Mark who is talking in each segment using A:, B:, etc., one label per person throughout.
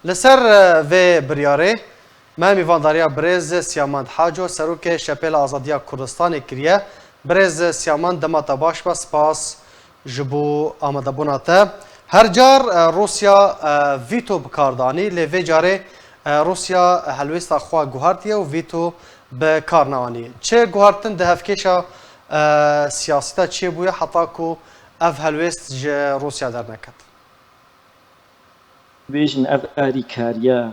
A: لسر و بریاره ما میوانداریا برز سیامان حاجو سروک شپل آزادیا کردستان کریه برز سیامان دمات باش با سپاس جبو آمده بوناته هر جار روسیا ویتو بکاردانی لیوی جاره روسیا هلویستا خواه گوهارتیه و ویتو بکارنوانی چه گوهارتن ده هفکیشا سیاستا چه بویه حتی که اف هلویست روسیا در نکد
B: بيجن اف اريكاريا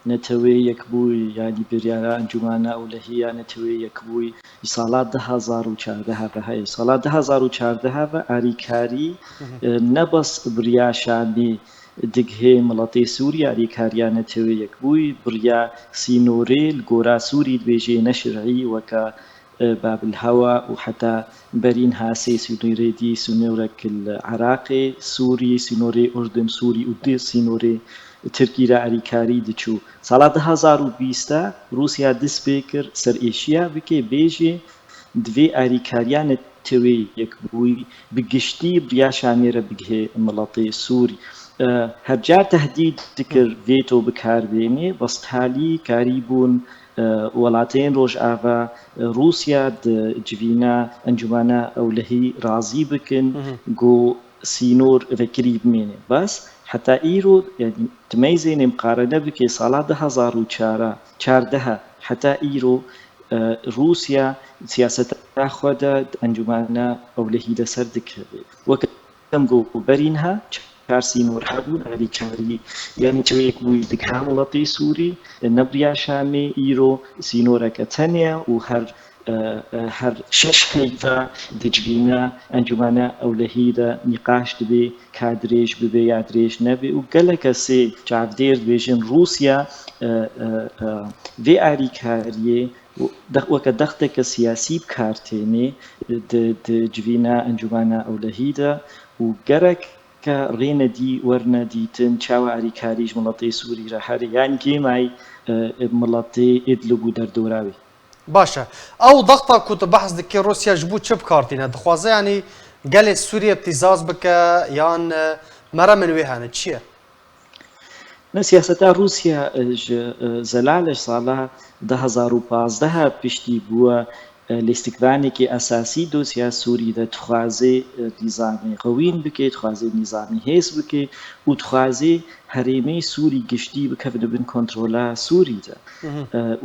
B: نتوي يكبوي يعني بريارا انجمانا اولهيا نتوي يكبوي صالات 2014 بهاي صالات 2014 و اريكاري نبس برياشاني دگه ملاتي سوريا اريكاريا نتوي يكبوي بريا سينوري الجورا سوري بيجي نشرعي وكا باب الهواء وحتى برينها سي سينوري دي سينورك العراقي سوري سينوري أردن سوري ودي سينوري تركي را أريكاري دچو سالا 2020 روسيا دس بيكر سر إيشيا بكي بيجي دوي أريكاريان توي يكبوي بقشتي برياشاني را بقه ملطي سوري هرجار تهديد ذكر فيتو بكاربيني بس تالي كاريبون ولاتين روج آفا روسيا جوينا انجمانا اولهي راضي بكن جو سينور فكري بميني بس حتى ايرو يعني تميزين مقارنة بكي صلاة 2014 حتى ايرو روسيا سياسة خود انجمانا اولهي دسر ذكر وكم جو برينها كارسينور حبون علي كاري يعني تويك بوي دكام لطي سوري نبريا شامي ايرو سينورا كتانيا وهر هر شش هيفا دجبينا انجمانا اولهيدا نقاش دبي كادريش ببي يادريش نبي وقالك سي جعفدير بيجن روسيا في اريكاريه وكدختك سياسي بكارتيني دجبينا انجمانا اولهيدا وقرك كرينا دي ورنا ديتن تشاو عريكاريج ملطي سوري راحري يعني كيماي ملطي ادلبو در دوراوي
A: باشا او ضغطه كنت بحث دكي روسيا جبو تشب كارتينا دخوازه يعني قال سوريا ابتزاز بك يان مرة من ويهان تشيه
B: سياسة روسيا زلالش صالها 2015 بشتي بوا لاستقرانێکی ئەساسی دۆسیا سووری دە تخوازێ نیزامی قوین بکەیت تخوازێ نیزامی هێز بکەیت و تخوازێ هەرێمەی سووری گشتی بکەونە بن کۆنتڕۆلا سووریدا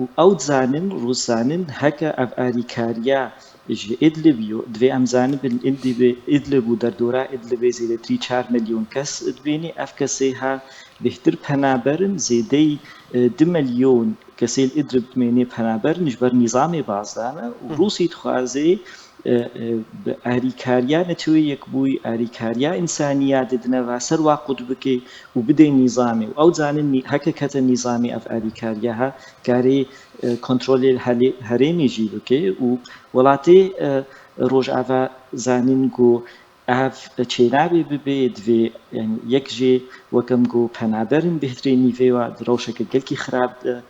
B: و ئەو زانن ڕووسانن هەکە ئەف ئاریکاریە ji Idlibî divê em zanibin Idlib û derdora Idlibê zêdetirî 4 milyon kes dibêne ev kesê ha bêhtir penaberin zêdeyî 2 milyon kesê li Idlib dimêne penaberin ji ber nîzamê bazdane û Rûsî dixwaze bi alîkariya netewê yekbûyî alîkariya insaniya didineva ser wa qut bike û bide nîzamê û ew zanin heke kete nîzamê ev alîkariya ha karê kontrolê herêmê jî bike û welatê Rojava zanîn ku ev çênavê bibe divê yek jê wekem ku penaberin bêhtirê nîvê wa di rewşeke gelkî xirab de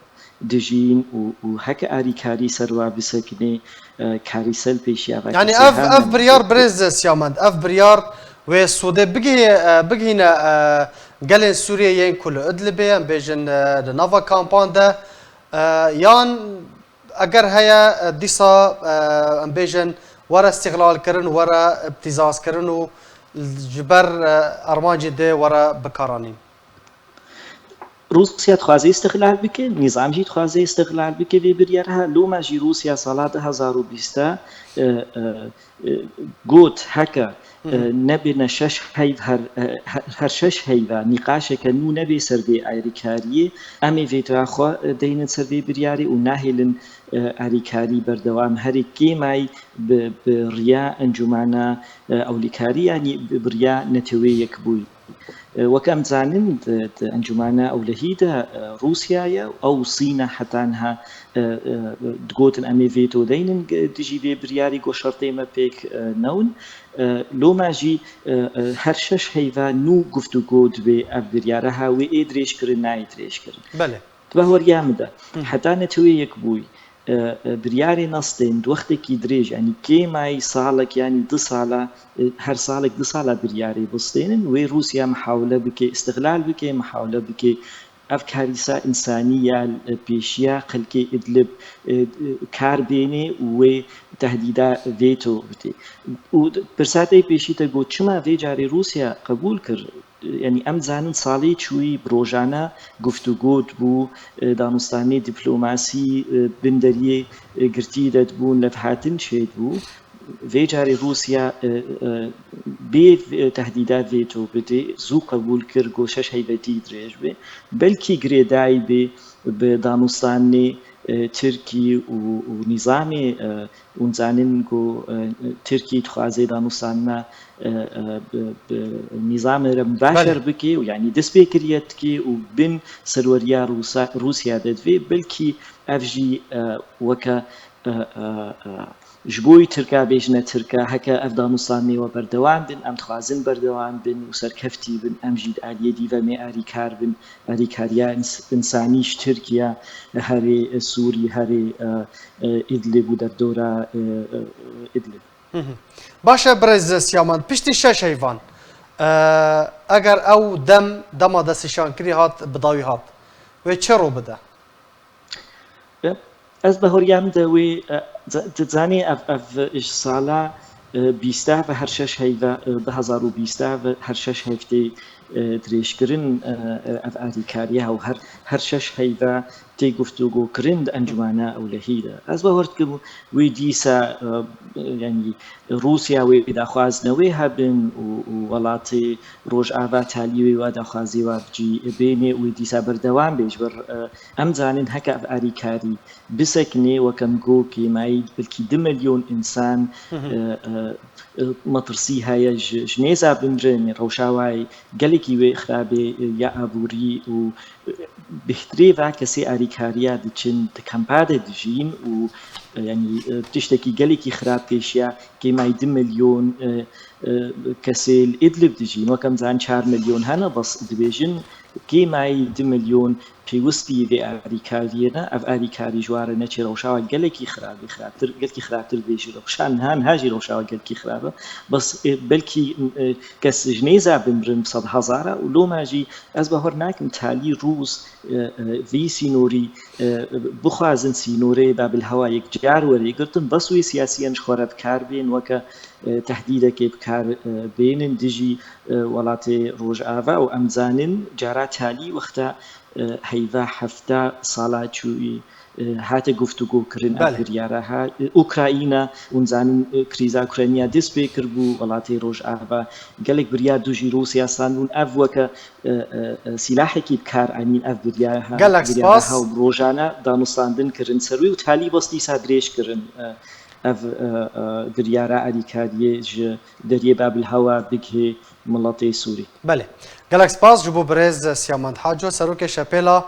B: dijîn û heke alîkarî ser wa bisekine karisel pêşiya
A: يعني اف بريار بريز سيامند اف بريار و سوده بگهینه گلن سوریه ین کل ادلبه بیجن نوا کامپان ده یان اگر هيا دیسا بیجن ورا استغلال کرن ورا ابتزاز کرن و جبر ارمانجی ده ورا بکارانین
B: روسيا تخوازي استغلال بك نظام جي تخوازي استغلال بك في بريارها لو ما جي روسيا صلاة 2020 قوت هكا نبي شش هيد هر شش هيدا نقاش كنو نبي سربي عريكاري امي فيتو اخو دين سربي برياري وناهلن عريكاري بردوام هري كيماي بريا انجمانا اوليكاري يعني بريا نتوي يكبوي وكم زانن انجمانا اولهيدا روسيا او صين حتى انها دقوتن امي فيتو دينن دجي في برياري قو شرطي ما بيك نون لو ماجي هرشش هيفا نو گفتو قود بي بريارها وي ادريش كرن ناي ادريش كرن
A: بله
B: تبهور يامدا حتى نتوي يكبوي برياري نصتين وقتك دريج يعني كيماي صالك يعني 2 ساله هر سالك 2 ساله برياري بستين وي روسيا محاوله بك استغلال بك محاوله بك اف كارثه انسانيه بيشيا خلقي ادلب كاربيني و تهديدا فيتو بتي و برساتي بيشي تقول شما في جاري روسيا قبول كر يعني ام زانن صالي شوي بروجانا گفتگو بو دانستاني دبلوماسي بندري گرتي دبون لفحاتن شيد بو في جاري روسيا بي تهديدات فيتو بدي زو قبول كر گوشش هيبتي دريج بي بلكي گريداي بي بدانستاني تركي ونظامي ونزانن جو تركي تخوازي دانستاننا نظام مباشر بكي ويعني دسبيكريتكي وبين سروريا روسيا ددفي بلكي افجي وكا جبوي تركا بيجنا تركا هكا افغانستاني وبردوان بن ام تخازن بردوان بن وسركفتي بن ام جيد علي ديفا مي اريكار بن اريكاريا انسانيش تركيا هري سوري هري ادلب ودردورا ادلب
A: باشا برز سيامان پشتی شش حیوان اگر او دما دستشان کری هات بداوی هات و چه رو بده؟
B: از بهوریم دوی تزانی اف سالا بیسته و هر شش هیوا 2020 و هر شش هفته دريش كرن اف اريكاريا و هر شش هيدا تي گفتگو كرند انجمانا او لهيدا از بهورت كم وي ديسا يعني روسيا وي داخوازنوي هبن ولاتي روج آوا تاليوي و داخوازي و بجي بيني وي ديسا بردوان بيجبر ام زانن هكا اف اريكاري بسكني وكم جو كي ماي بلكي 2 مليون انسان مطرسي هاي جنيزا بنرن روشاواي قالكي وي خرابي يا ابوري و بهتري كسي اريكاريا دچن تكامباد دجين و يعني بتشتكي قالكي خراب كيشيا كي ماي 2 مليون كسي الادلب دجين وكم زان 4 مليون هنا بس دبيجن كي ماي 2 مليون پێویستی وێ ئاریکاریەنە ئەف ئاریکاری جوارە نەچێ ڕەوشاوە گەلێکی خراپی خراپتر گەلکی خراپتر بێژی ڕەوشان هان هاژی ڕەوشاوە گەلکی خراپە بەس بەلکی کەس ژنەیزا بمرن 100,000 و لۆ ماژی ئەس بەهۆر ناکەم تالی ڕووس ڤی سینۆری بخوازن سینۆرەی بابلهەوا یەکجار وەرێگرتن بەس وی سیاسیەنش خۆرە بکار بێن وەکە تهدیدەکێ بکار بێنن دژی وڵاتی ڕۆژئاوا و ئەمزانن جارا تالی وەختە هيدا حفتا صلاة شوي هات گفتگو کرن افریارها اوکراینا ونزان کریزا اوکراینیا دس بکر بو ولاتی روج آوا گلک بریا دوجی روسیا ساندون افوکا سلاحی کی بکار انین اف بریا ها روجانا دانستاندن کرن سروی و تالی بستی سادریش کرن اف بريارا اريكاديه دريه باب الهوا بكه ملاتي سوري
A: بله گلک سپاس جبو برز سیامند حاجو سروک شپیلا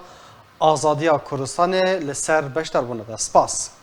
A: آزادی کردستان لسر بشتر بونه سپاس